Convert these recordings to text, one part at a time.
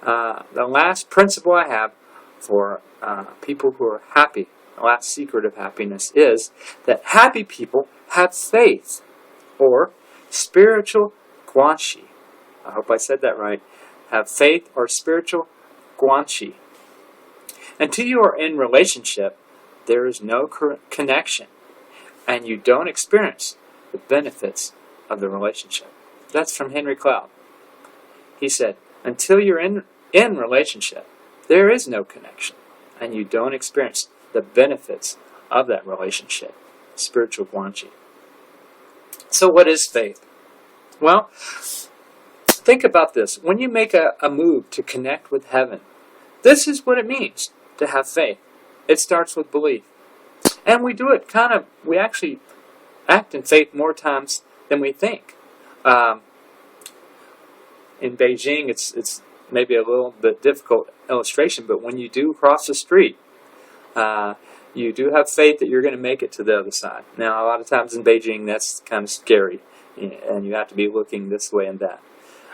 The last principle I have for people who are happy, the last secret of happiness, is that happy people have faith, or spiritual guanxi. I hope I said that right. Have faith or spiritual guanxi. Until you are in relationship, there is no connection, and you don't experience the benefits of the relationship. That's from Henry Cloud. He said, until you're in relationship, there is no connection, and you don't experience the benefits of that relationship. Spiritual guanxi. So what is faith? Well, think about this. When you make a move to connect with heaven, this is what it means to have faith. It starts with belief. And we do it we actually act in faith more times than we think. In Beijing, it's maybe a little bit difficult illustration, but when you do cross the street, you do have faith that you're going to make it to the other side. Now, a lot of times in Beijing, that's kind of scary, and you have to be looking this way and that.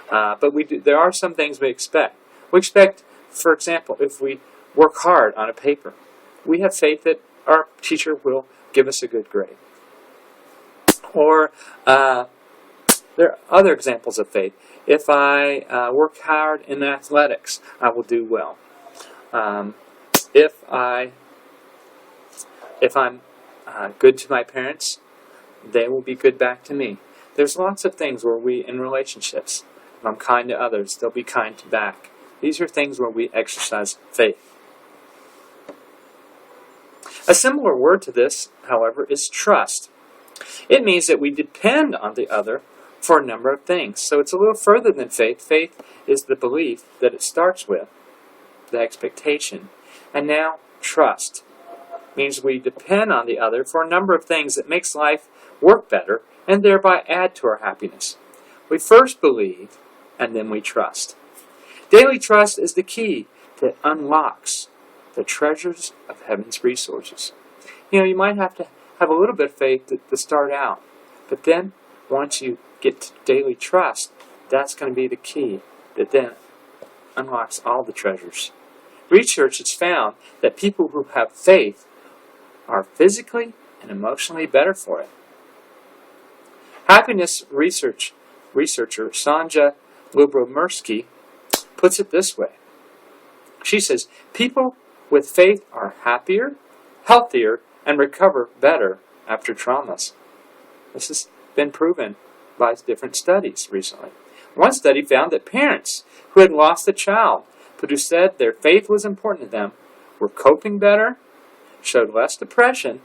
But there are some things we expect. We expect, for example, if we work hard on a paper, we have faith that our teacher will give us a good grade. Or there are other examples of faith. If I work hard in athletics, I will do well. If I'm good to my parents, they will be good back to me. There's lots of things where we, in relationships, if I'm kind to others, they'll be kind to back. These are things where we exercise faith. A similar word to this, however, is trust. It means that we depend on the other for a number of things. So it's a little further than faith. Faith is the belief that it starts with, the expectation. And now, trust means we depend on the other for a number of things that makes life work better and thereby add to our happiness. We first believe, and then we trust. Daily trust is the key that unlocks the treasures of heaven's resources. You might have to have a little bit of faith to start out, but then once you get to daily trust, that's going to be the key that then unlocks all the treasures. Research has found that people who have faith are physically and emotionally better for it. Happiness researcher Sanja Lubomirsky puts it this way. She says, people with faith are happier, healthier, and recover better after traumas. This has been proven by different studies recently. One study found that parents who had lost a child, but who said their faith was important to them, were coping better, showed less depression,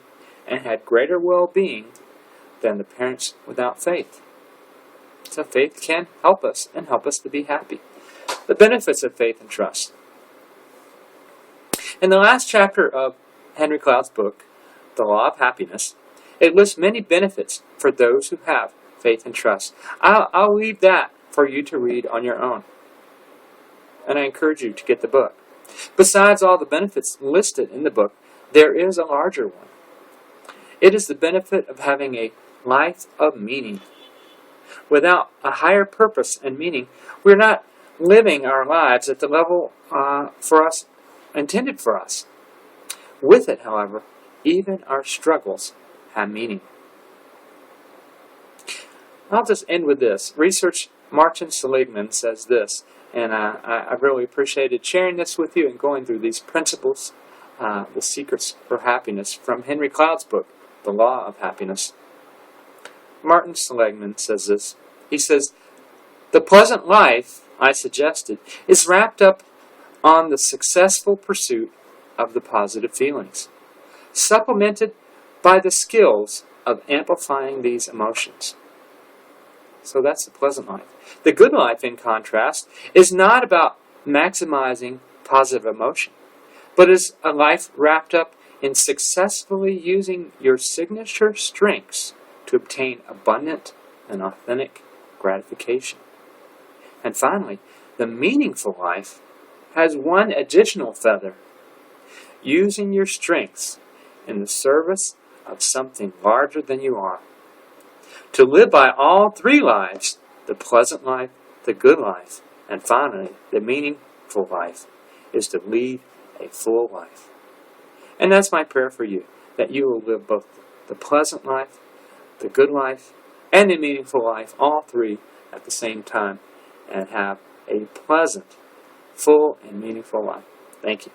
and had greater well-being than the parents without faith. So faith can help us and help us to be happy. The benefits of faith and trust. In the last chapter of Henry Cloud's book, The Law of Happiness, it lists many benefits for those who have faith and trust. I'll leave that for you to read on your own. And I encourage you to get the book. Besides all the benefits listed in the book, there is a larger one. It is the benefit of having a life of meaning. Without a higher purpose and meaning, we're not living our lives at the level intended for us. With it, however, even our struggles have meaning. I'll just end with this. Research Martin Seligman says this, and I really appreciated sharing this with you and going through these principles, the secrets for happiness, from Henry Cloud's book, The Law of Happiness. Martin Seligman says this. He says, the pleasant life I suggested is wrapped up on the successful pursuit of the positive feelings, supplemented by the skills of amplifying these emotions. So that's the pleasant life. The good life, in contrast, is not about maximizing positive emotion, but is a life wrapped up in successfully using your signature strengths to obtain abundant and authentic gratification. And finally, the meaningful life has one additional feather: using your strengths in the service of something larger than you are. To live by all three lives, the pleasant life, the good life, and finally, the meaningful life is to lead a full life. And that's my prayer for you, that you will live both the pleasant life, the good life, and the meaningful life, all three at the same time, and have a pleasant, full, and meaningful life. Thank you.